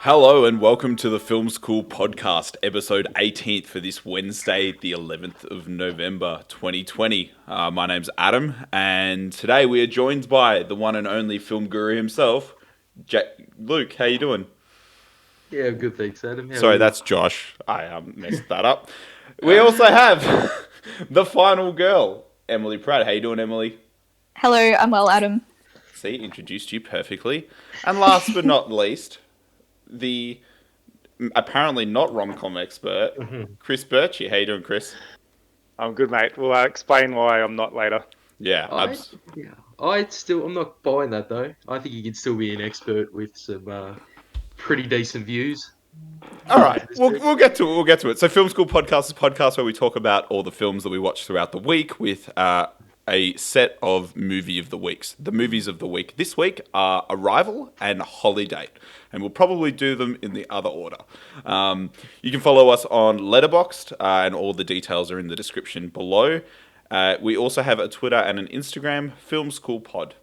Hello and welcome to the Film School Podcast, episode 18th for this Wednesday, the 11th of November, 2020. My name's Adam, and today we are joined by the one and only film guru himself, Luke. How you doing? Yeah, good, thanks, Adam. How are Sorry, you? that's Josh. I messed that up. We also have the final girl, Emily Pratt. How you doing, Emily? Hello, I'm well, Adam. See, introduced you perfectly. And last but not least, the apparently not rom-com expert, Chris Birchie. How you doing, Chris? I'm good, mate. We'll explain why I'm not later. Yeah, I'm not buying that though. I think you can still be an expert with some pretty decent views. all right. We'll get to it. We'll get to it. So, Film School Podcast is a podcast where we talk about all the films that we watch throughout the week with a set of movie of the weeks. The movies of the week this week are Arrival and Holiday, and we'll probably do them in the other order. You can follow us on Letterboxd, and all the details are in the description below. We also have a Twitter and an Instagram, Film School Pod.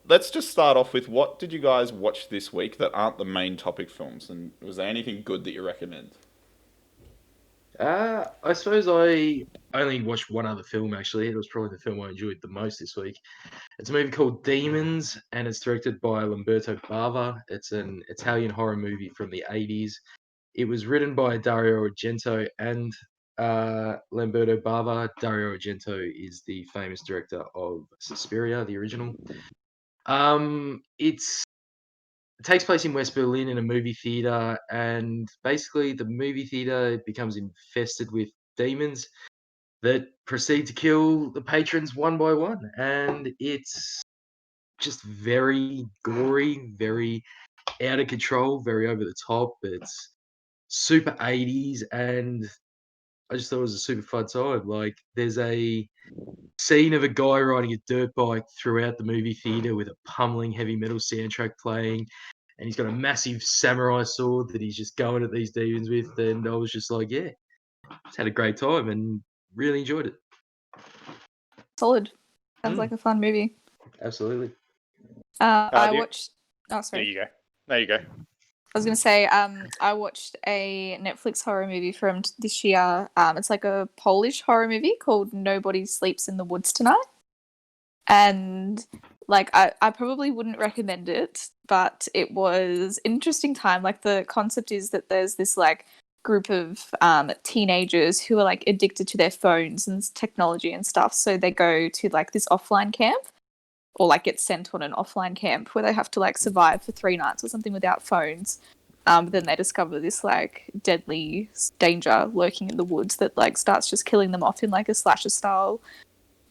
Let's just start off with what did you guys watch this week that aren't the main topic films, and was there anything good that you recommend? I suppose I only watched one other film actually. It was probably the film I enjoyed the most this week. It's a movie called Demons, and it's directed by Lamberto Bava. It's an Italian horror movie from the 80s. It was written by Dario Argento and Lamberto Bava. Dario Argento is the famous director of Suspiria, the original. It takes place in West Berlin in a movie theater, and basically the movie theater becomes infested with demons that proceed to kill the patrons one by one. And it's just very gory, very out of control, very over the top. It's super 80s, and I just thought it was a super fun time. Like, there's a scene of a guy riding a dirt bike throughout the movie theater with a pummeling heavy metal soundtrack playing, and he's got a massive samurai sword that he's just going at these demons with. And I was just like, yeah, just had a great time and really enjoyed it. Solid. Sounds like a fun movie. Absolutely. I watched. Oh, There sorry. you go. There you go. I was gonna say, I watched a Netflix horror movie from this year. It's like a Polish horror movie called Nobody Sleeps in the Woods Tonight. And like, I probably wouldn't recommend it, but it was an interesting time. Like, the concept is that there's this like group of teenagers who are like addicted to their phones and technology and stuff. So they go to like this offline camp, or like get sent on an offline camp where they have to like survive for 3 nights or something without phones. But then they discover this like deadly danger lurking in the woods that like starts just killing them off in like a slasher style.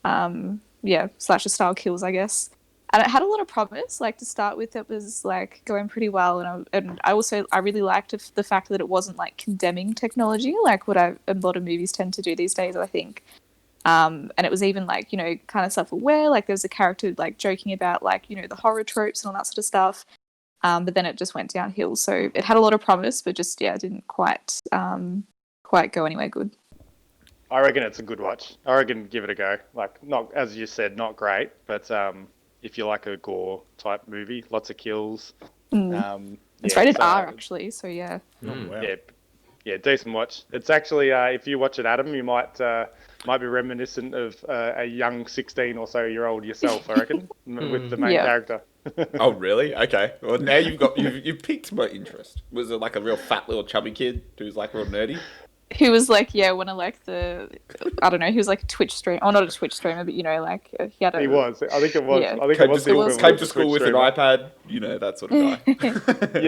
Slasher style kills, I guess. And it had a lot of promise. Like, to start with, it was like going pretty well, and I really liked the fact that it wasn't like condemning technology, like what a lot of movies tend to do these days, I think. And it was even like, kind of self-aware. Like, there was a character like joking about like, the horror tropes and all that sort of stuff. But then it just went downhill. So it had a lot of promise, but just didn't quite go anywhere good. I reckon it's a good watch. I reckon give it a go. Like, not, as you said, not great, but if you like a gore type movie, lots of kills. It's rated R actually, so yeah. Oh, wow. Yeah, decent watch. It's actually, if you watch it, Adam, you might be reminiscent of a young 16 or so year old yourself, I reckon, with the main character. Oh, really? Okay. Well, now you've piqued my interest. Was it like a real fat little chubby kid who's like real nerdy? He was like, one of like I don't know, he was like a Twitch streamer. Oh, not a Twitch streamer, but he had a... He was. I think it was. Yeah. I think it was the equivalent Came of to a school Twitch with an streamer. iPad, that sort of guy.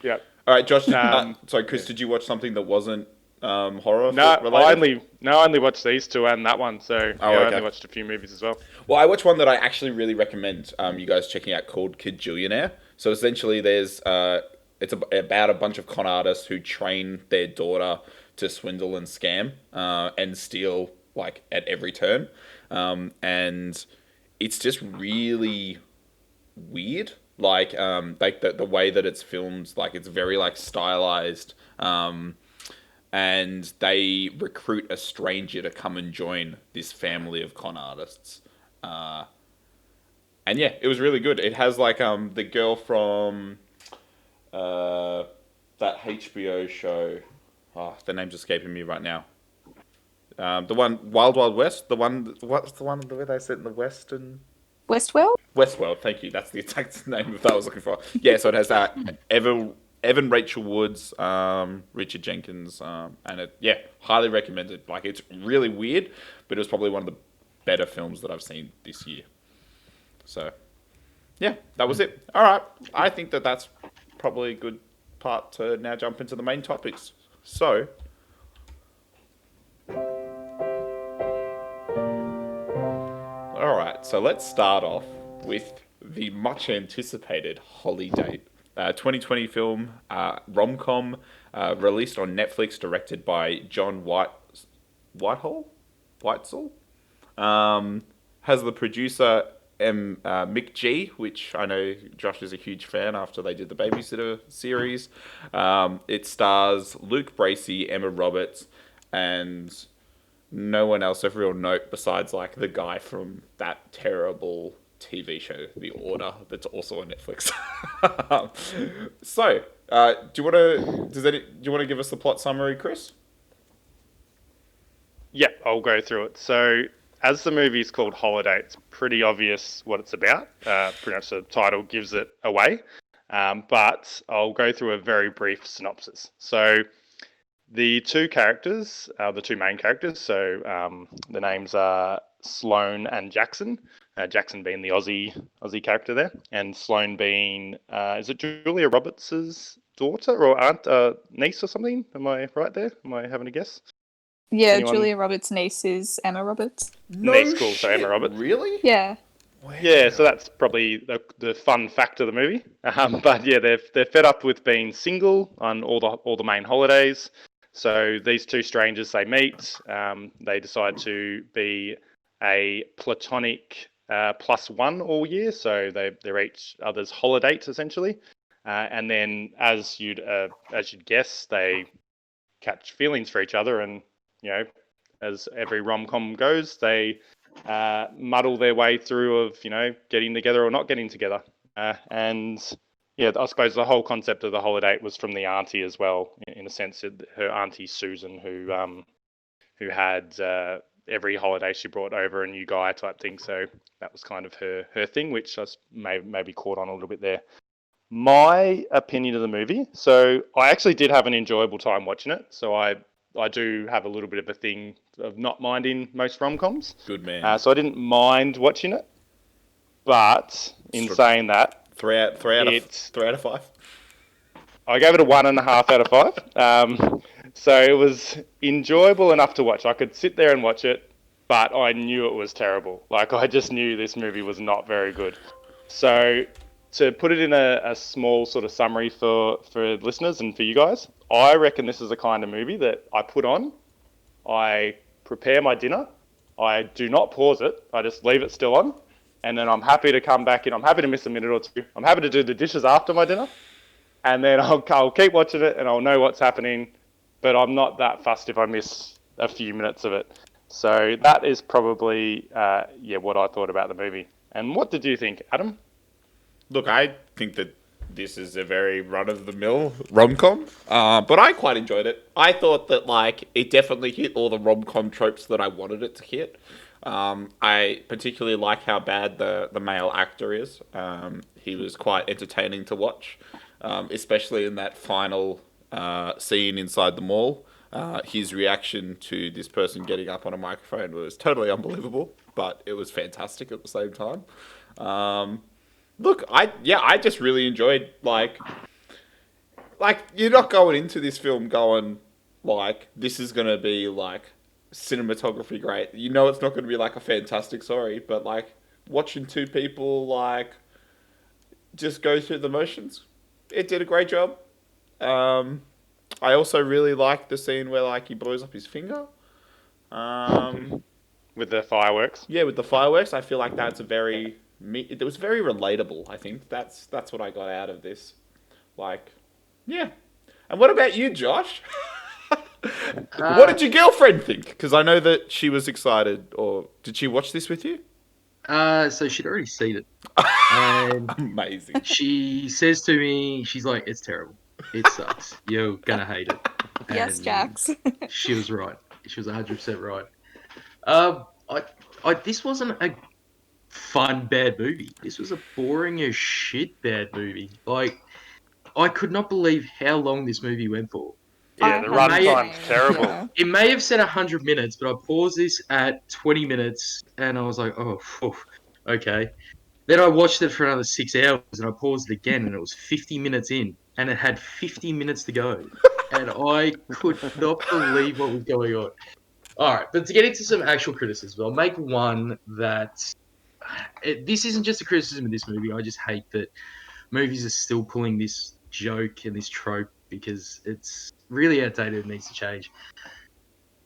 Yeah. All right, Josh. Sorry, Chris. Did you watch something that wasn't horror related? I only watched these two and that one. So I only watched a few movies as well. Well, I watched one that I actually really recommend you guys checking out called Kajillionaire. So essentially, it's about a bunch of con artists who train their daughter to swindle and scam and steal like at every turn, and it's just really weird. Like the way that it's filmed, like it's very like stylized, and they recruit a stranger to come and join this family of con artists. And yeah, it was really good. It has like the girl from that HBO show. Oh, the name's escaping me right now. The one Wild Wild West. The one. What's the one where they sit in the Western? Westworld? Westworld. Thank you. That's the exact name that I was looking for. Yeah. So it has Evan Rachel Woods, Richard Jenkins, and highly recommended. Like it's really weird, but it was probably one of the better films that I've seen this year. So, yeah, that was it. All right. I think that's probably a good part to now jump into the main topics. So, all right. So let's start off with the much anticipated Holiday, 2020 film, rom-com, released on Netflix, directed by John Whitehall? Whitesell? Has the producer Mick G, which I know Josh is a huge fan after they did the Babysitter series. It stars Luke Bracey, Emma Roberts, and no one else of real note besides like the guy from that terrible TV show, The Order, that's also on Netflix. So, do you want to give us the plot summary, Chris? Yeah, I'll go through it. So, as the movie is called Holiday, it's pretty obvious what it's about. Pretty much the title gives it away. But I'll go through a very brief synopsis. So, the two main characters, so the names are Sloane and Jackson. Jackson being the Aussie character there, and Sloane being, is it Julia Roberts' daughter or aunt, niece or something? Am I right there? Am I having a guess? Yeah, Anyone? Julia Roberts' niece is Emma Roberts. Niece, cool. So Emma Roberts. Really? Yeah. Wow. Yeah, so that's probably the fun fact of the movie. But yeah, they're fed up with being single on all the main holidays. So these two strangers, they meet. They decide to be a platonic +1 all year. So they're each other's holidates essentially. And then, as you'd guess, they catch feelings for each other, and as every rom-com goes, they muddle their way through of getting together or not getting together. And yeah, I suppose the whole concept of the holiday was from the auntie as well, in a sense. Her auntie Susan, who had every holiday she brought over a new guy type thing. So that was kind of her thing, which I maybe caught on a little bit there. My opinion of the movie. So I actually did have an enjoyable time watching it. So I do have a little bit of a thing of not minding most rom-coms. Good man. So I didn't mind watching it. But in saying that, 3 out of 5. I gave it a 1.5 out of 5. So it was enjoyable enough to watch. I could sit there and watch it, but I knew it was terrible. Like, I just knew this movie was not very good. So to put it in a small sort of summary for listeners and for you guys, I reckon this is the kind of movie that I put on, I prepare my dinner, I do not pause it, I just leave it still on, and then I'm happy to come back in. I'm happy to miss a minute or two. I'm happy to do the dishes after my dinner, and then I'll keep watching it and I'll know what's happening, but I'm not that fussed if I miss a few minutes of it. So that is probably what I thought about the movie. And what did you think, Adam? Look, I think that this is a very run-of-the-mill rom-com, but I quite enjoyed it. I thought that it definitely hit all the rom-com tropes that I wanted it to hit. I particularly like how bad the male actor is. He was quite entertaining to watch, especially in that final scene inside the mall. His reaction to this person getting up on a microphone was totally unbelievable, but it was fantastic at the same time. Look, I just really enjoyed, you're not going into this film going, this is going to be, cinematography great. You know it's not going to be, a fantastic story, but, watching two people, just go through the motions, it did a great job. I also really liked the scene where, he blows up his finger. With the fireworks? Yeah, with the fireworks. I feel like that's it was very relatable, I think. That's what I got out of this. Yeah. And what about you, Josh? What did your girlfriend think? Because I know that she was excited. Or did she watch this with you? So she'd already seen it, and Amazing. she says to me, she's like, "It's terrible. It sucks. You're gonna hate it." Yes, And Jax. she was right. She was 100% right. This wasn't a fun bad movie. This was a boring as shit bad movie. Like, I could not believe how long this movie went for. Yeah, I the had the runtime's same, terrible. yeah. It may have said 100 minutes, but I paused this at 20 minutes, and I was like, oh, phew, okay. Then I watched it for another 6 hours, and I paused it again, and it was 50 minutes in, and it had 50 minutes to go. And I could not believe what was going on. All right, but to get into some actual criticism, I'll make one that this isn't just a criticism of this movie. I just hate that movies are still pulling this joke and this trope because it's really outdated and needs to change.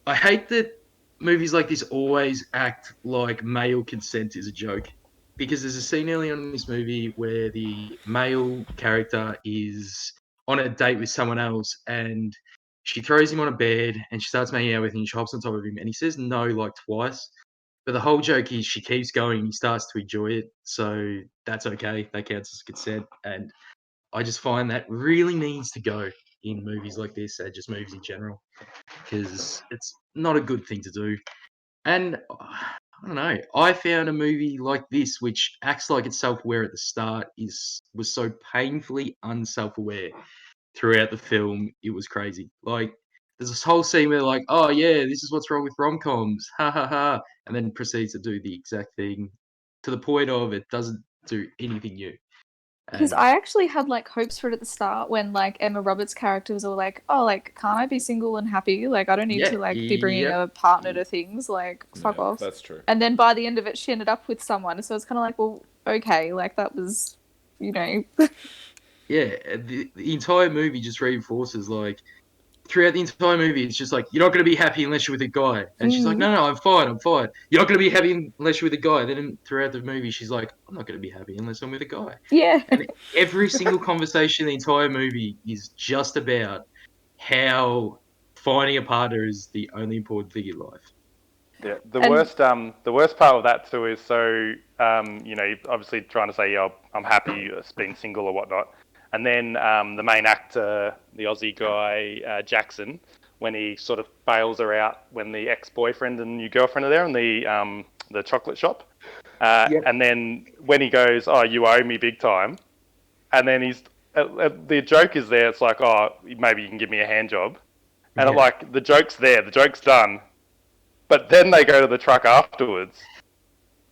I hate that movies like this always act like male consent is a joke. Because there's a scene early on in this movie where the male character is on a date with someone else and she throws him on a bed and she starts making out with him, she hops on top of him and he says no like twice. But the whole joke is she keeps going, he starts to enjoy it. So that's okay. That counts as consent. And I just find that really needs to go in movies like this and just movies in general. Because it's not a good thing to do. And I don't know. I found a movie like this, which acts like it's self-aware at the start, was so painfully unself-aware throughout the film. It was crazy. Like there's this whole scene where like, oh yeah, this is what's wrong with rom-coms, ha ha ha, and then proceeds to do the exact thing to the point of it doesn't do anything new. Because And I actually had like hopes for it at the start when like Emma Roberts' character was all like, "Oh, like can't I be single and happy? Like I don't need yeah, to like be bringing yep. a partner to things. Like fuck Yeah, off." that's true. And then by the end of it, she ended up with someone. So it's kind of like, well, okay, like that was, you know, Yeah, the entire movie just reinforces like throughout the entire movie, it's just like you're not going to be happy unless you're with a guy, and she's like, Mm. no, I'm fine, I'm fine. You're not going to be happy unless you're with a guy. Then throughout the movie, she's like, I'm not going to be happy unless I'm with a guy. yeah. And every single conversation in the entire movie is just about how finding a partner is the only important thing in life. Yeah, And- the worst part of that too is so you know, you're obviously trying to say, yeah, I'm happy being single or whatnot, and then the main actor, the Aussie guy Jackson, when he sort of bails her out when the ex-boyfriend and new girlfriend are there in the chocolate shop, Yep. and then when he goes, oh, you owe me big time, and then he's the joke is there. It's like, oh, maybe you can give me a hand job, and Yeah. like the joke's there, the joke's done. But then they go to the truck afterwards,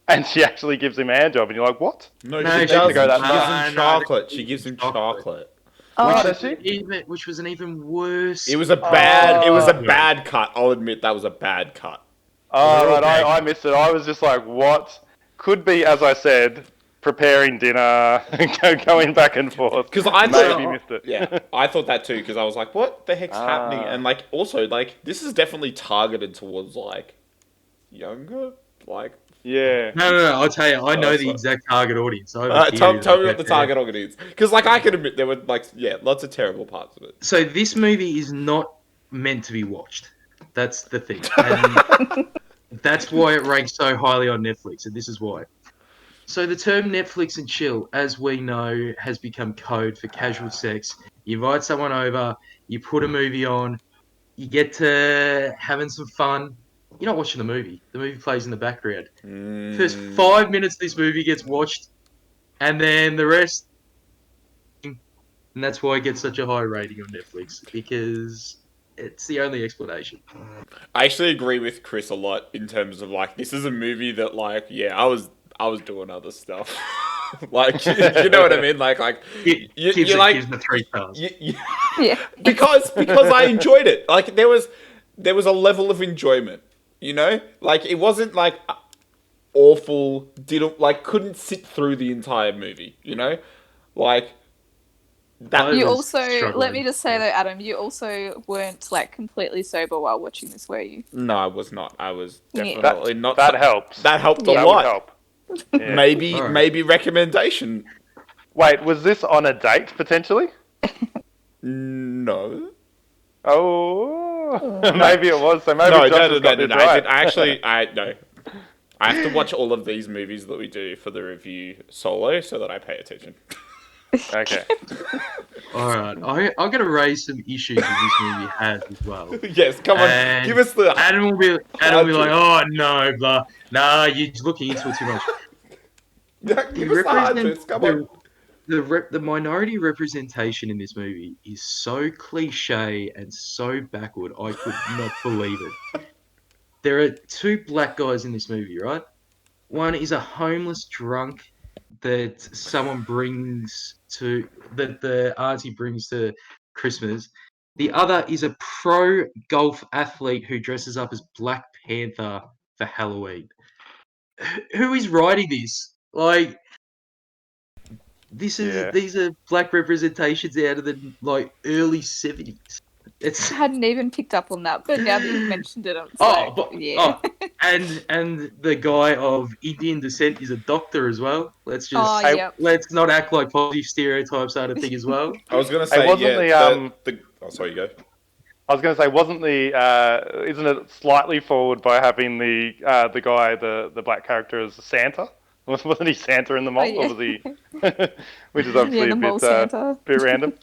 and she actually gives him a hand job, and you're like, "What?" No, No, she she doesn't. go that She gives far. him No, chocolate. no, She gives him chocolate. chocolate. Oh, does she? Which was an even worse. It was a bad. It was a Oh. bad cut. I'll admit that was a bad cut. Oh, They're all right, bad. I missed it. I was just like, "What?" Could be, as I said, preparing dinner, going back and forth. Because I maybe thought, missed it. yeah, I thought that too. Because I was like, "What the heck's happening?" And like, also, like, this is definitely targeted towards like younger, like. Yeah. No, I'll tell you, I know the sorry. exact target audience. I have a Tell theory me that- what the target audience. Because like, I can admit there were like, yeah, lots of terrible parts of it. So this movie is not meant to be watched. That's the thing. And that's why it ranks so highly on Netflix, and this is why. So the term Netflix and chill, as we know, has become code for casual sex. You invite someone over, you put a movie on, you get to having some fun. You're not watching the movie. The movie plays in the background. First 5 minutes of this movie gets watched, and then the rest. And that's why it gets such a high rating on Netflix, because it's the only explanation. I actually agree with Chris a lot in terms of like, this is a movie that like, yeah, I was doing other stuff. Like, you know what I mean? Like Gives you're it like, gives it 3 stars. yeah. because I enjoyed it. Like there was a level of enjoyment, you know? Like it wasn't like awful, couldn't sit through the entire movie, you know? Like that You was also, let struggling. me just say though, Adam, you also weren't like completely sober while watching this, were you? No, I was not. I was Yeah. definitely not. That helps. That helped Yeah. a That would lot. help. Yeah. Alright. Maybe recommendation. Wait, was this on a date potentially? No. Oh, maybe it was. So maybe No, Josh has got no. this right. I no. I have to watch all of these movies that we do for the review solo so that I pay attention. Okay. All right, I'm gonna raise some issues that this movie has as well. Yes, come on, And give us the. Adam will be like, oh no, blah, nah, you're looking into it too much. Give us the hard bits, come on. The minority representation in this movie is so cliche and so backward. I could not believe it. There are two black guys in this movie, right? One is a homeless drunk that the auntie brings to Christmas. The other is a pro golf athlete who dresses up as Black Panther for Halloween. Who is writing this? Like, Yeah. these are black representations out of the early 70s. I hadn't even picked up on that, but now that you've mentioned it, I'm yeah. And the guy of Indian descent is a doctor as well. Let's Yep. let's not act like positive stereotypes aren't a thing as well. I was gonna say, Oh, sorry, you go. I was going to say, isn't it slightly forward by having the guy, the black character, as Santa? Wasn't he Santa in the mall, or was he? Which is obviously a bit random.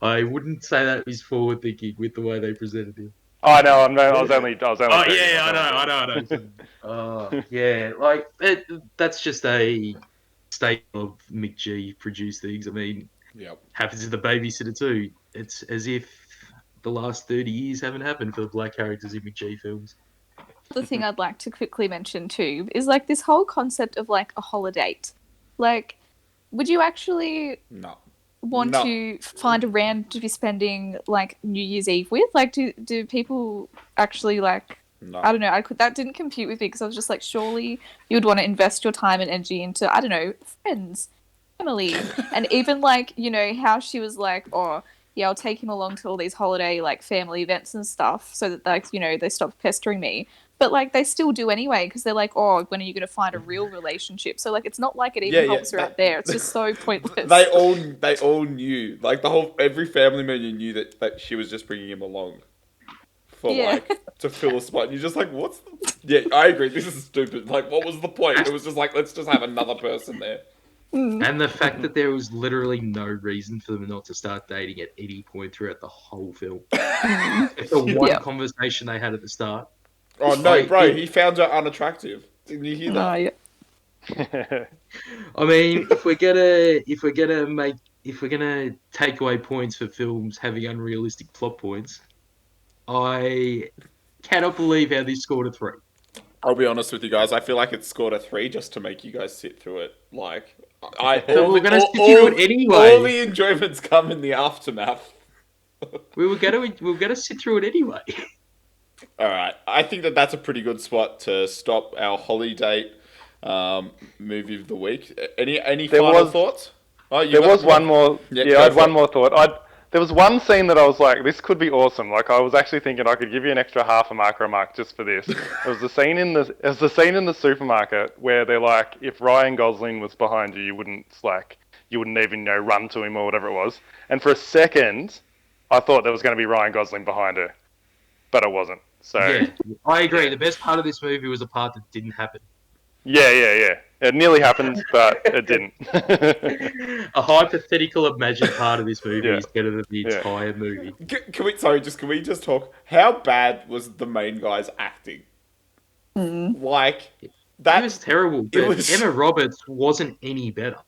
I wouldn't say that was forward thinking with the way they presented him. Oh no, I was only. Oh yeah, I know. Yeah, that's just a statement of McG produced things. I mean, happens in The Babysitter too. It's as if the last 30 years haven't happened for the black characters in McG films. The thing I'd like to quickly mention too is this whole concept of a holiday. Would you actually want to find a random to be spending New Year's Eve with? Do people actually No. I don't know. That didn't compute with me because I was just surely you would want to invest your time and energy into friends, family, and even how she was yeah, I'll take him along to all these holiday family events and stuff so that they stop pestering me. But they still do anyway because they're oh, when are you going to find a real relationship? So it's not it even helps her out there. It's just so pointless. They all knew every family member knew that she was just bringing him along for to fill a spot. And you're just what's the... I agree. This is stupid. What was the point? It was just let's just have another person there. And the fact that there was literally no reason for them not to start dating at any point throughout the whole film. It's the one conversation they had at the start. Oh no, bro! He found her unattractive. Didn't you hear that? Oh yeah. I mean, if we're gonna take away points for films having unrealistic plot points, I cannot believe how this scored a 3. I'll be honest with you guys. I feel like it scored a 3 just to make you guys sit through it. We're gonna sit through it anyway. All the enjoyments come in the aftermath. we were gonna sit through it anyway. All right, I think that's a pretty good spot to stop our holiday movie of the week. Any final thoughts? Oh, there was one more. Yeah, I had one more thought. There was one scene that I was this could be awesome. I was actually thinking I could give you an extra half a mark or a mark just for this. It was the scene in the supermarket where they're if Ryan Gosling was behind you, you wouldn't even run to him or whatever it was. And for a second, I thought there was going to be Ryan Gosling behind her, but it wasn't. So yeah, I agree. The best part of this movie was the part that didn't happen. Yeah. It nearly happened, but it didn't. A hypothetical imagined part of this movie is better than the entire movie. Can we just talk? How bad was the main guy's acting? That it was terrible. But Emma Roberts wasn't any better.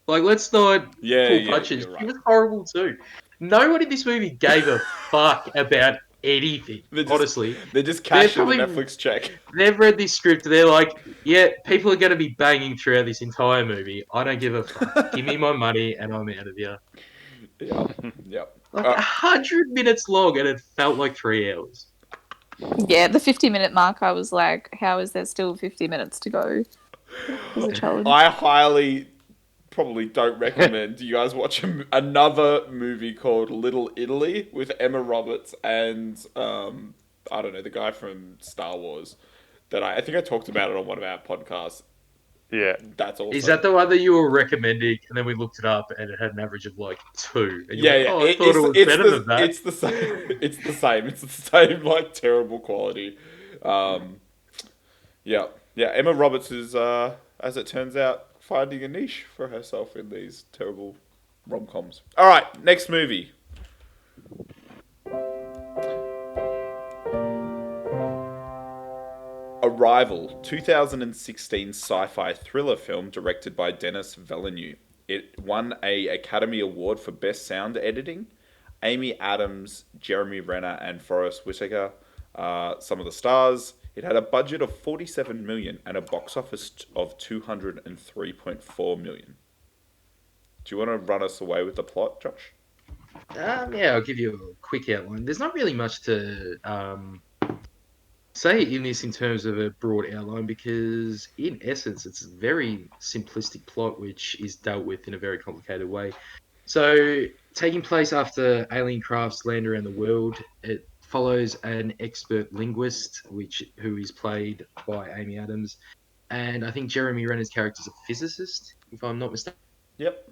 Let's not pull punches. Right. She was horrible too. No one in this movie gave a fuck about anything. Honestly, they're just cashing the Netflix check. They've read this script. They're yeah, people are going to be banging throughout this entire movie. I don't give a fuck. Give me my money and I'm out of here. Yep. 100 minutes long and it felt like 3 hours. Yeah, the 50-minute mark, I was how is there still 50 minutes to go? It was a challenge. I highly probably don't recommend you guys watch another movie called Little Italy with Emma Roberts and I don't know, the guy from Star Wars that I think I talked about it on one of our podcasts. Yeah, that's also... Is that the one that you were recommending and then we looked it up and it had an average of 2? And yeah. I thought it was better than that. It's the same. It's the same terrible quality. Yeah, yeah. Emma Roberts is, as it turns out, finding a niche for herself in these terrible rom-coms. All right, next movie. Arrival, 2016 sci-fi thriller film directed by Denis Villeneuve. It won a Academy Award for Best Sound Editing. Amy Adams, Jeremy Renner, and Forrest Whitaker are some of the stars. It had a budget of 47 million and a box office of 203.4 million. Do you want to run us away with the plot, Josh? Yeah, I'll give you a quick outline. There's not really much to say in this in terms of a broad outline because, in essence, it's a very simplistic plot which is dealt with in a very complicated way. So, taking place after alien crafts land around the world, it follows an expert linguist, who is played by Amy Adams, and I think Jeremy Renner's character is a physicist, if I'm not mistaken. Yep.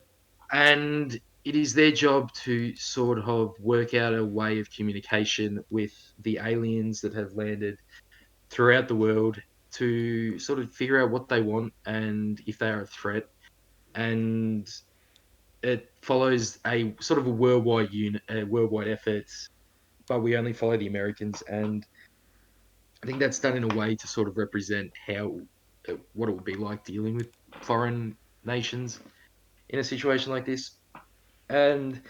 And it is their job to sort of work out a way of communication with the aliens that have landed throughout the world to sort of figure out what they want and if they are a threat. And it follows a sort of a worldwide effort, but we only follow the Americans. And I think that's done in a way to sort of represent what it would be like dealing with foreign nations in a situation like this. And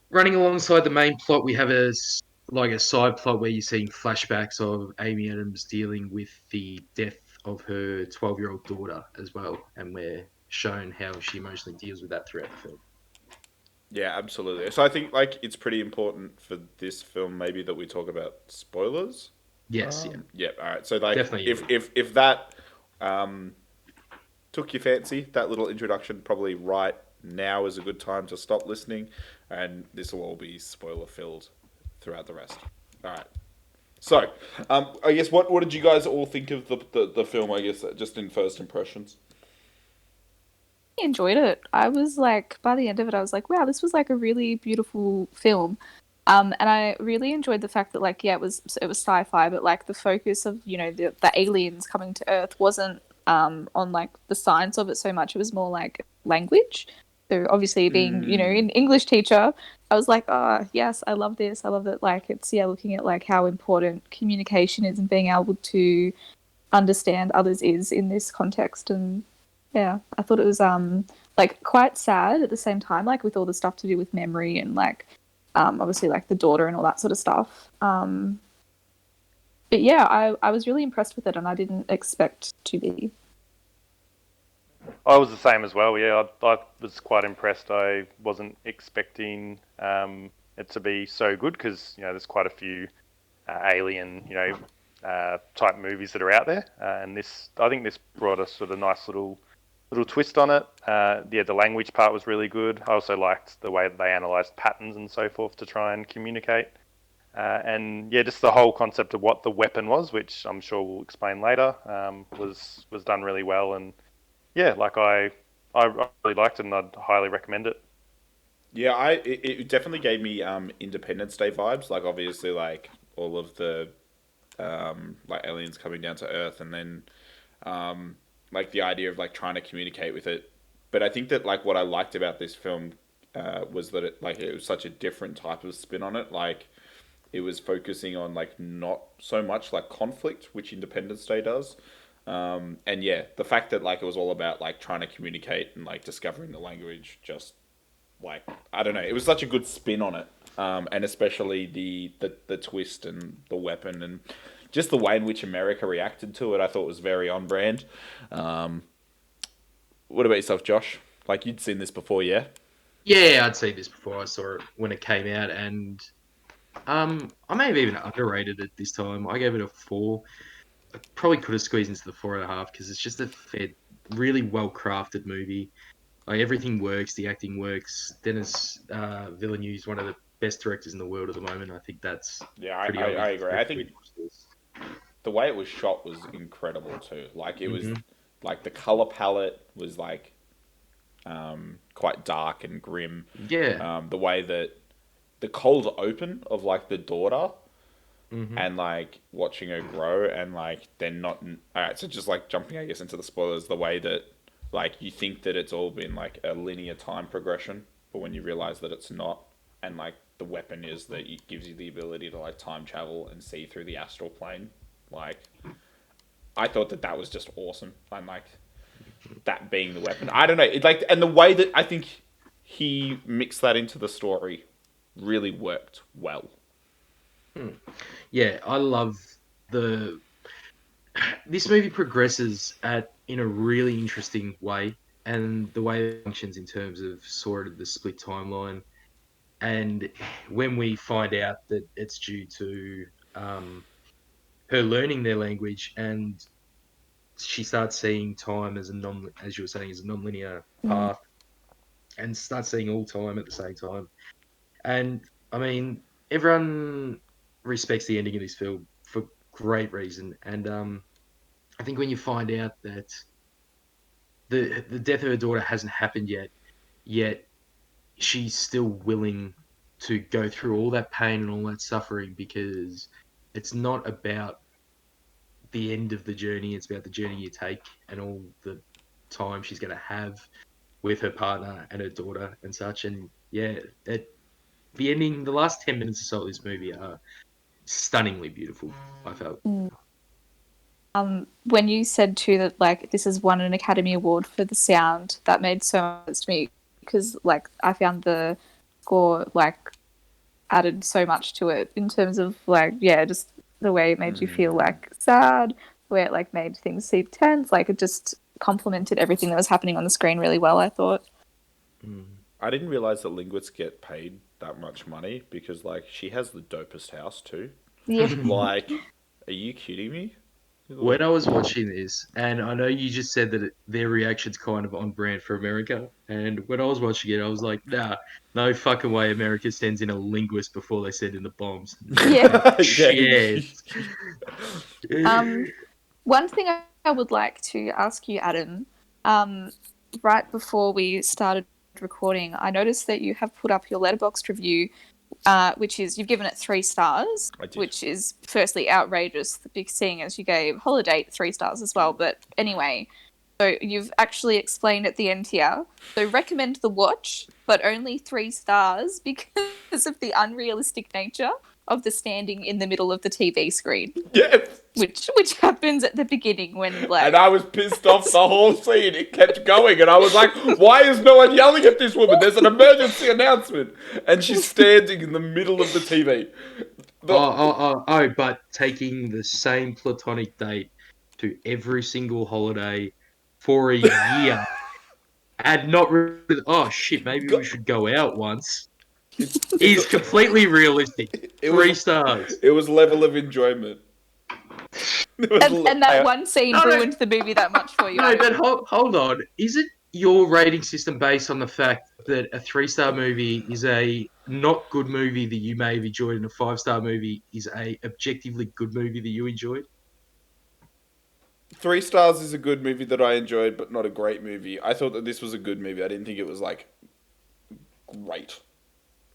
running alongside the main plot, we have a side plot where you're seeing flashbacks of Amy Adams dealing with the death of her 12-year-old daughter as well, and we're shown how she emotionally deals with that throughout the film. Yeah, absolutely. So I think like it's pretty important for this film maybe that we talk about spoilers. Yes, Yeah. All right. So like, Definitely. if that took your fancy, that little introduction, probably right now is a good time to stop listening, and this will all be spoiler filled throughout the rest. All right. So, I guess what did you guys all think of the film? I guess just in first impressions. Enjoyed it. I was like, by the end of it, I was like, wow, this was like a really beautiful film. And I really enjoyed the fact that like, yeah, it was sci-fi, but like the focus of, you know, the aliens coming to Earth wasn't on like the science of it so much. It was more like language. So obviously being, you know, an English teacher, I was like, oh yes, I love this. I love that like it's looking at like how important communication is and being able to understand others is in this context. And yeah, I thought it was like quite sad at the same time, like with all the stuff to do with memory and like obviously like the daughter and all that sort of stuff. But yeah, I was really impressed with it, and I didn't expect to be. I was the same as well. Yeah, I was quite impressed. I wasn't expecting it to be so good because there's quite a few alien type movies that are out there, and I think this brought us sort of a nice little twist on it. Yeah, the language part was really good. I also liked the way that they analysed patterns and so forth to try and communicate. And yeah, just the whole concept of what the weapon was, which I'm sure we'll explain later, was done really well. And yeah, like I really liked it, and I'd highly recommend it. Yeah, it definitely gave me Independence Day vibes. Like obviously, like all of the like aliens coming down to Earth, and then like the idea of like trying to communicate with it. But I think that like what I liked about this film was that it was such a different type of spin on it. Like it was focusing on like not so much like conflict, which Independence Day does. And yeah, the fact that like it was all about like trying to communicate and like discovering the language, just like I don't know, it was such a good spin on it. And especially the twist and the weapon and just the way in which America reacted to it, I thought was very on brand. What about yourself, Josh? Like you'd seen this before, yeah? Yeah, I'd seen this before. I saw it when it came out, and I may have even underrated it this time. I gave it a 4. I probably could have squeezed into the 4.5 because it's just really well crafted movie. Like everything works, the acting works. Denis Villeneuve is one of the best directors in the world at the moment. I think that's pretty obvious. I agree. I think the way it was shot was incredible too. Like it was like the color palette was like quite dark and grim. Yeah. The way that the cold open of like the daughter and like watching her grow, and like they're not. All right, so just like jumping, I guess, into the spoilers, the way that like you think that it's all been like a linear time progression, but when you realize that it's not, and like the weapon is that it gives you the ability to like time travel and see through the astral plane, like I thought that that was just awesome, and like that being the weapon, I don't know, it like, and the way that I think he mixed that into the story really worked well. Yeah, I love this movie progresses in a really interesting way, and the way it functions in terms of sort of the split timeline. And when we find out that it's due to her learning their language, and she starts seeing time as as you were saying, as a non-linear path, and starts seeing all time at the same time. And I mean, everyone respects the ending of this film for great reason. And I think when you find out that the death of her daughter hasn't happened yet she's still willing to go through all that pain and all that suffering, because it's not about the end of the journey, it's about the journey you take and all the time she's going to have with her partner and her daughter and such. And yeah, the ending, the last 10 minutes or so of this movie are stunningly beautiful, I felt. When you said too that like this has won an Academy Award for the sound, that made so much sense to me, because like I found the score like added so much to it in terms of like, yeah, just the way it made you feel like sad, the way it like made things seem tense, like it just complemented everything that was happening on the screen really well, I thought. I didn't realize that linguists get paid that much money, because like she has the dopest house too. Yeah. Like, are you kidding me? When I was watching this, and I know you just said that their reaction's kind of on brand for America, and when I was watching it, I was like, nah, no fucking way America sends in a linguist before they send in the bombs. Yeah. Shit. One thing I would like to ask you, Adam, right before we started recording, I noticed that you have put up your Letterboxd review, which is you've given it 3 stars, which is firstly outrageous, seeing as you gave Holiday 3 stars as well. But anyway, so you've actually explained at the end here. So recommend the watch, but only 3 stars because of the unrealistic nature of the standing in the middle of the TV screen. Yes. Which happens at the beginning when like. And I was pissed off the whole scene. It kept going, and I was like, "Why is no one yelling at this woman? There's an emergency announcement!" And she's standing in the middle of the TV. But taking the same platonic date to every single holiday for a year, and not really, oh shit, maybe we should go out once. Is completely realistic. 3 stars. It was level of enjoyment. And that one scene ruined the movie that much for you. No, but hold on. Isn't your rating system based on the fact that a 3-star movie is a not good movie that you may have enjoyed, and a 5-star movie is a objectively good movie that you enjoyed? 3 stars is a good movie that I enjoyed, but not a great movie. I thought that this was a good movie. I didn't think it was like great.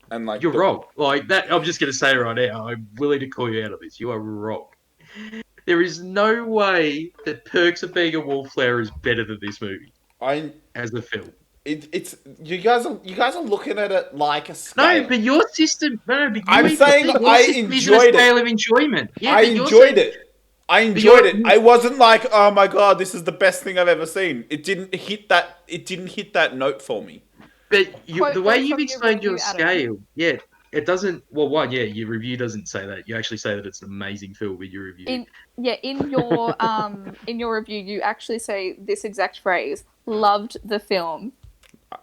And like you're wrong. Like that, I'm just going to say right now. I'm willing to call you out on this. You are wrong. There is no way that Perks of Being a Wallflower is better than this movie. As a film. It's you guys are looking at it like a scale. No, but your system. No, but I'm saying I enjoyed it. Scale of enjoyment. Yeah, I enjoyed it. I enjoyed it. I wasn't like, oh my god, this is the best thing I've ever seen. It didn't hit that. It didn't hit that note for me. But the way you've explained your scale, yeah, it doesn't. Well, one, yeah, your review doesn't say that. You actually say that it's an amazing film with your review. In your in your review, you actually say this exact phrase: "Loved the film."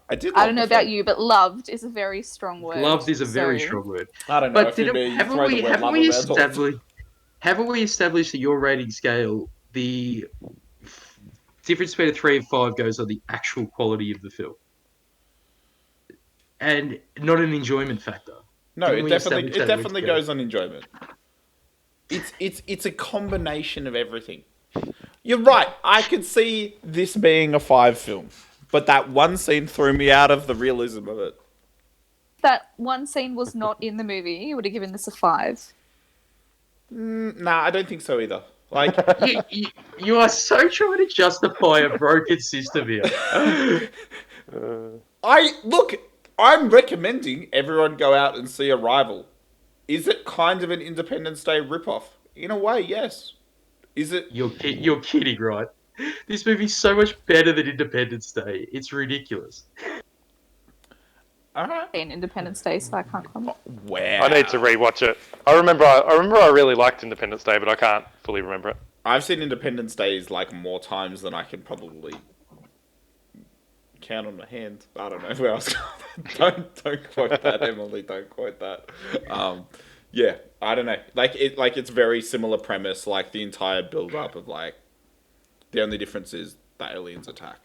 I did. I don't know about you, but "loved" is a very strong word. Loved is a very strong word. I don't know. But haven't we established that your rating scale, the difference between a 3 and 5 goes on the actual quality of the film, and not an enjoyment factor? No, it definitely goes on enjoyment. It's a combination of everything. You're right. I could see this being a 5 film, but that one scene threw me out of the realism of it. That one scene was not in the movie. You would have given this a 5. Nah, I don't think so either. Like, You are so trying to justify a broken system here. I'm recommending everyone go out and see Arrival. Is it kind of an Independence Day ripoff? In a way, yes. Is it? You're kidding, right? This movie's so much better than Independence Day. It's ridiculous. All right. In Independence Day, so I can't comment. Wow. I need to rewatch it. I remember I really liked Independence Day, but I can't fully remember it. I've seen Independence Days like more times than I can probably count on my hand. I don't know where I was going. Don't quote that, Emily. Don't quote that. Yeah, I don't know. It's very similar premise. Like the entire build up of like the only difference is the aliens attack,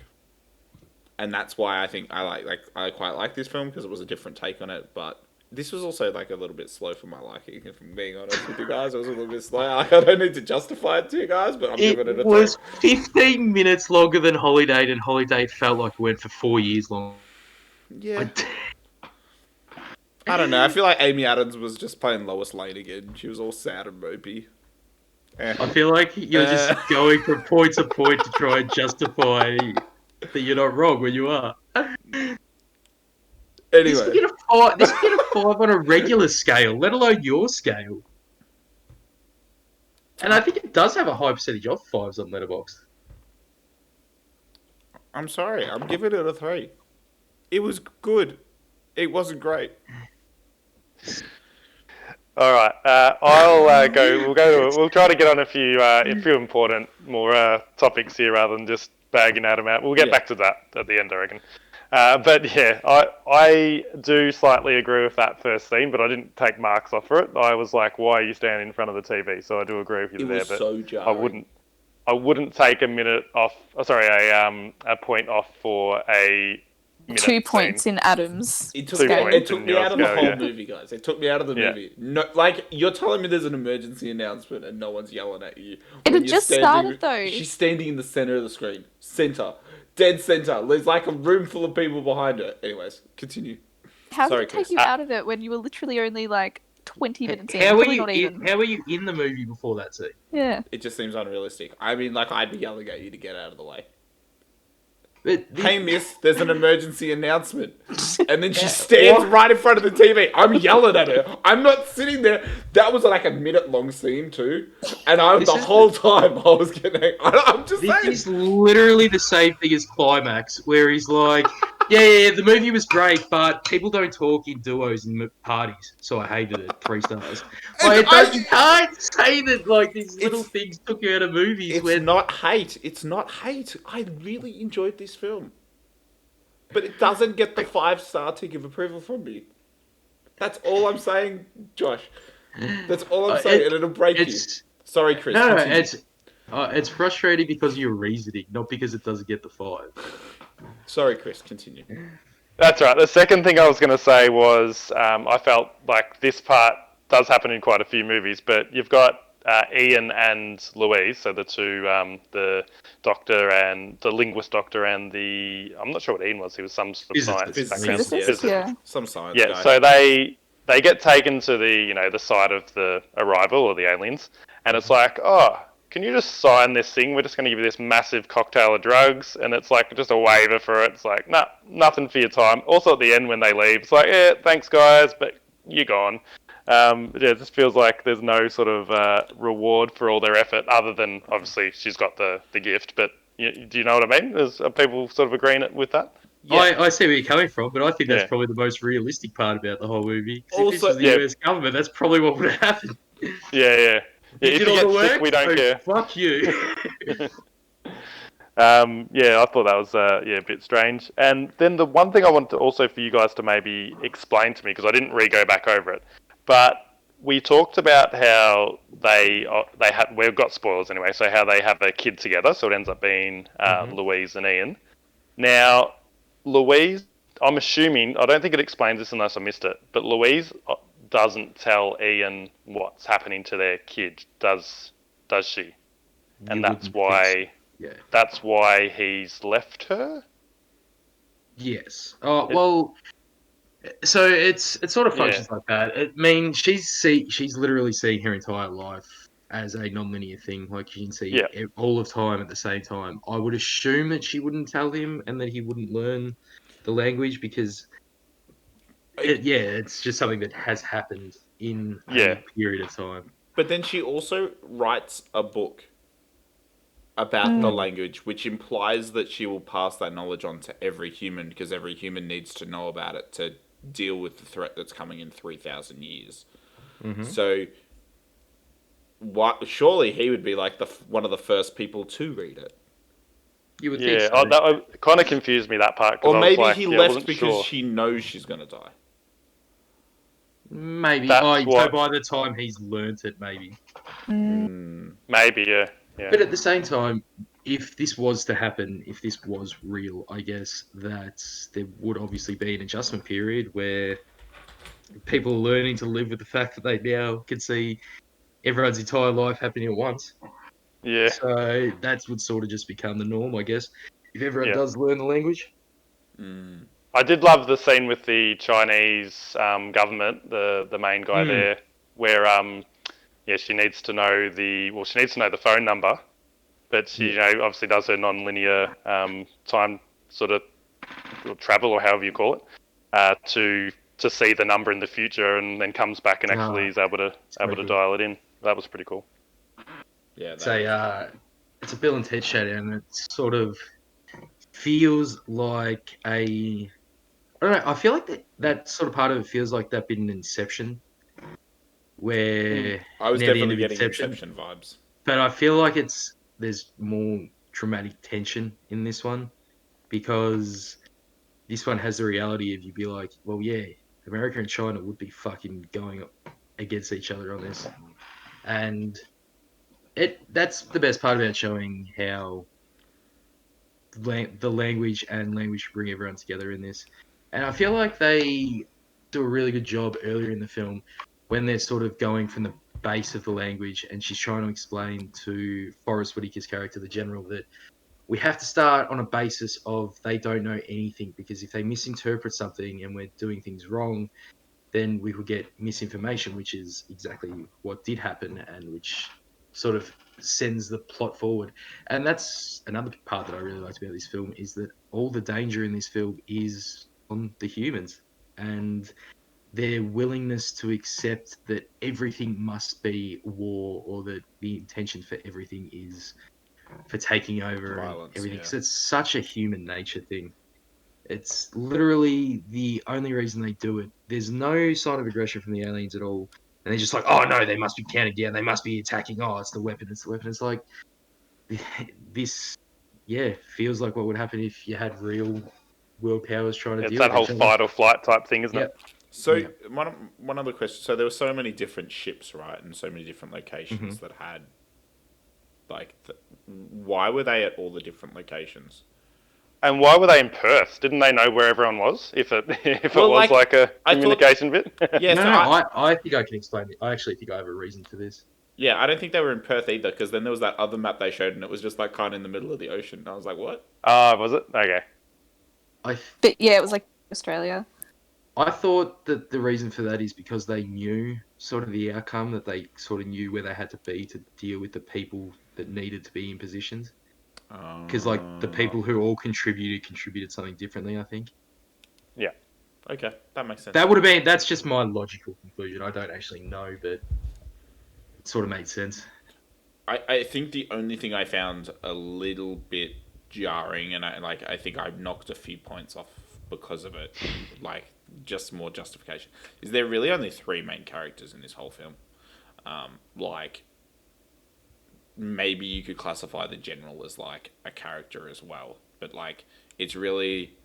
and that's why I think I quite like this film because it was a different take on it. But this was also like a little bit slow for my liking. If I'm being honest with you guys, it was a little bit slow. Like, I don't need to justify it to you guys, but I'm giving it a It was 15 minutes longer than Holiday, and Holiday felt like it went for 4 years long. Yeah. I don't know. I feel like Amy Adams was just playing Lois Lane again. She was all sad and mopey. I feel like you're just going from point to point to try and justify that you're not wrong when you are. Anyway. This can get a 5 on a regular scale, let alone your scale. And I think it does have a high percentage of 5s on Letterboxd. I'm sorry. I'm giving it a 3. It was good. It wasn't great. All right, I'll go. We'll try to get on a few important more topics here rather than just bagging Adam out. We'll get back to that at the end, I reckon. But yeah, I do slightly agree with that first scene, but I didn't take marks off for it. I was like, why are you standing in front of the TV? So I do agree with you there. Was but so jarring. I wouldn't take a minute off. A point off for a minute 2 points scene. in Adams. It Two points took in me your out of the scale, whole yeah. movie, guys. It took me out of the Yeah. movie. No, like, you're telling me there's an emergency announcement and no one's yelling at you. It when had you're just started, though. She's standing in the center of the screen. Center. Dead center. There's like a room full of people behind her. Anyways, continue. How Sorry, did it take Chris. you out of it when you were literally only like 20 minutes in? How were Probably you not even. how were you in the movie before that scene? Yeah. It just seems unrealistic. I mean, like, I'd be yelling at you to get out of the way. But Hey, miss, there's an emergency announcement. And then she stands right in front of the TV. I'm yelling at her. I'm not sitting there. That was like a minute-long scene, too. And whole time I was getting... I'm just this saying. is literally the same thing as Climax, where he's like, yeah, the movie was great, but people don't talk in duos in parties, so I hated it. 3 stars. Like, you can't say that like these little things took you out of movies. It's not hate. It's not hate. I really enjoyed this film. But it doesn't get the 5-star tick of approval from me. That's all I'm saying, Josh. That's all I'm saying, and it'll break you. Sorry, Chris. No, continue. it's frustrating because of your reasoning, not because it doesn't get the 5. Sorry, Chris. Continue. That's right. The second thing I was going to say was I felt like this part does happen in quite a few movies, but you've got Ian and Louise, so the two, the doctor and the linguist doctor and I'm not sure what Ian was. He was some sort of science background. Physicist, yeah. Some science Yeah, guy. so they get taken to the side of the arrival or the aliens, and it's like, oh, can you just sign this thing? We're just going to give you this massive cocktail of drugs, and it's like just a waiver for it. It's like, nah, nothing for your time. Also at the end when they leave, it's like, yeah, thanks guys, but you're gone. It just feels like there's no sort of reward for all their effort, other than obviously she's got the gift. But do you know what I mean? Are people sort of agreeing with that? Yeah. I see where you're coming from, but I think that's Yeah. probably the most realistic part about the whole movie. If Also- this was the US government, that's probably what would happen. Yeah. If you did all get the sick, work, we don't so care. Fuck you. I thought that was a bit strange. And then the one thing I wanted to also for you guys to maybe explain to me, because I didn't go back over it, but we talked about how we've got spoilers anyway, so how they have a kid together, so it ends up being Louise and Ian. Now, Louise, I'm assuming, I don't think it explains this unless I missed it, but Louise doesn't tell Ian what's happening to their kid, does she? And that's why Yeah. that's why he's left her? Yes. Oh well. So it sort of Yeah. functions like that. I mean, she's literally seeing her entire life as a non-linear thing. Like she can see Yeah. all of time at the same time. I would assume that she wouldn't tell him and that he wouldn't learn the language because, it's just something that has happened in Yeah. a period of time. But then she also writes a book about the language, which implies that she will pass that knowledge on to every human because every human needs to know about it to deal with the threat that's coming in 3,000 years. So, surely he would be like one of the first people to read it. You would think Yeah. so. Oh, that kind of confused me, that part. 'Cause Or I was maybe like, he I left wasn't because sure. she knows she's going to die. Maybe. That's So what- by the time he's learnt it, maybe. Maybe, yeah. Yeah. But at the same time, if this was to happen, if this was real, I guess that there would obviously be an adjustment period where people are learning to live with the fact that they now can see everyone's entire life happening at once. Yeah. So that would sort of just become the norm, I guess, if everyone Yeah. does learn the language. I did love the scene with the Chinese government, the main guy there, where she needs to know the phone number, but she obviously does her non-linear time sort of travel or however you call it to see the number in the future, and then comes back and actually is able to pretty cool. dial it in. That was pretty cool. Yeah, It's a Bill and Ted Showdown, and it sort of feels like I don't know. I feel like that sort of part of it feels like that bit in Inception, where I was near the end definitely of getting Inception vibes. but I feel like there's more dramatic tension in this one because this one has the reality of you be like, well, yeah, America and China would be fucking going against each other on this, and that's the best part about showing how the language and language bring everyone together in this. And I feel like they do a really good job earlier in the film when they're sort of going from the base of the language and she's trying to explain to Forrest Whitaker's character, the general, that we have to start on a basis of they don't know anything, because if they misinterpret something and we're doing things wrong, then we will get misinformation, which is exactly what did happen and which sort of sends the plot forward. And that's another part that I really liked about this film, is that all the danger in this film is on the humans and their willingness to accept that everything must be war, or that the intention for everything is for taking over Violence, and everything. yeah. Because it's such a human nature thing. It's literally the only reason they do it. There's no sign of aggression from the aliens at all. And they're just like, oh no, they must be counting down. They must be attacking. Oh, it's the weapon. It's the weapon. It's like, this, feels like what would happen if you had real world powers trying to It's deal that with whole each other. fight or flight type thing, isn't Yep. it? So Yeah. one other question. So there were so many different ships, right, and so many different locations that had, like, why were they at all the different locations? And why were they in Perth? Didn't they know where everyone was? If it Well, was like a I thought- communication bit. Yeah, No, so I think I can explain it. I actually think I have a reason for this. I don't think they were in Perth either, because then there was that other map they showed, and it was just like kind of in the middle of the ocean. And I was like, what? Was it? Okay. But yeah, it was like Australia. I thought that the reason for that is because they knew sort of the outcome, that they sort of knew where they had to be to deal with the people that needed to be in positions. Because like the people who all contributed something differently, I think. Yeah. Okay, that makes sense. That's just my logical conclusion. I don't actually know, but it sort of made sense. I think the only thing I found a little bit jarring, and I think I knocked a few points off because of it, like just more justification, is there really only three main characters in this whole film. Like, maybe you could classify the general as like a character as well, but like it's really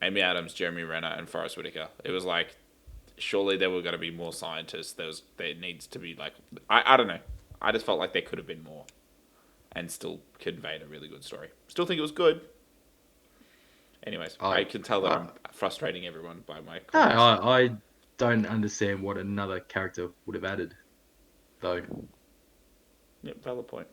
Amy Adams, Jeremy Renner, and Forrest Whitaker. It was like, surely there were going to be more scientists. There needs to be like, I don't know. I just felt like there could have been more, and still conveyed a really good story. Still think it was good. Anyways, I can tell that I'm frustrating everyone by my No, comments. I don't understand what another character would have added, though. Yep, valid point.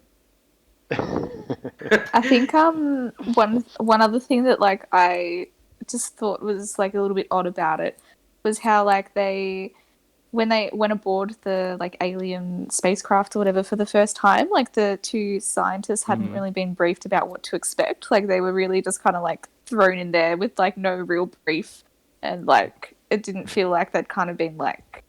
I think one other thing that like I just thought was like a little bit odd about it was how like when they went aboard the like alien spacecraft or whatever for the first time, like the two scientists hadn't really been briefed about what to expect. Like they were really just kind of like thrown in there with like no real brief, and like it didn't feel like they'd kind of been like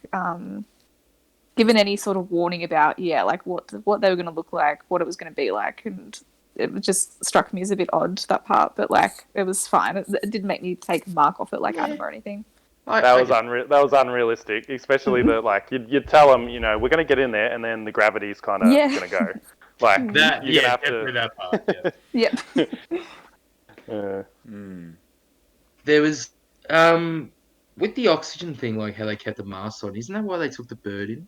given any sort of warning about like what they were going to look like, what it was going to be like, and it just struck me as a bit odd, that part, but like it was fine. It didn't make me take a mark off it like Adam or anything. That was unrealistic, especially that like you'd tell them, you know, we're going to get in there, and then the gravity's kind of going to go. Like that. you're Yeah, gonna have definitely that part. Yeah. Yep. There was with the oxygen thing, like how they kept the mask on. Isn't that why they took the bird in?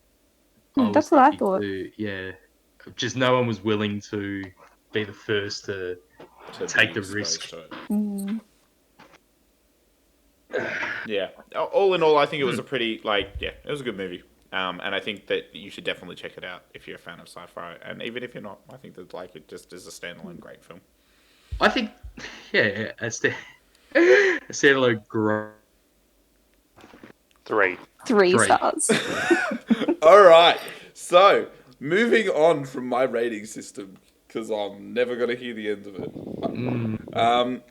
That's what I thought. Yeah, just no one was willing to be the first to take be the risk. exposed to it. Mm. Yeah. All in all, I think it was a pretty it was a good movie. And I think that you should definitely check it out if you're a fan of sci-fi. And even if you're not, I think that like it just is a standalone great film. I think, a standalone great. 3. Three stars. All right. So moving on from my rating system, because I'm never going to hear the end of it.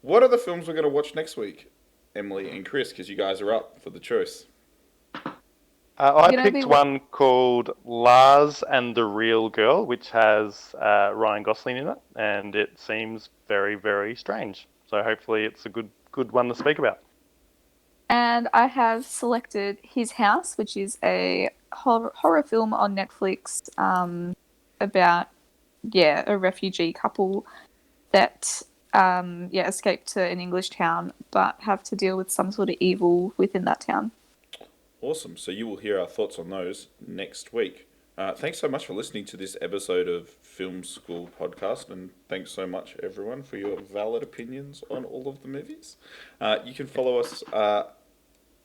What are the films we're going to watch next week, Emily and Chris? Because you guys are up for the choice. I picked one called Lars and the Real Girl, which has Ryan Gosling in it, and it seems very, very strange. So hopefully it's a good one to speak about. And I have selected His House, which is a horror film on Netflix about a refugee couple that escape to an English town but have to deal with some sort of evil within that town. Awesome. So you will hear our thoughts on those next week. Thanks so much for listening to this episode of Film School Podcast, and thanks so much, everyone, for your valid opinions on all of the movies. You can follow us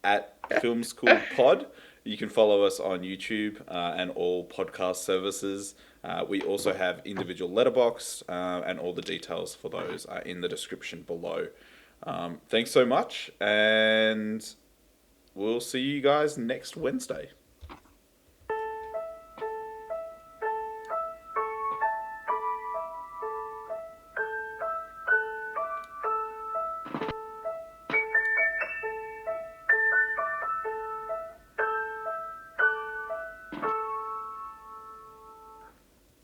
at Film School Pod. You can follow us on YouTube and all podcast services. We also have individual letterbox, and all the details for those are in the description below. Thanks so much, and we'll see you guys next Wednesday.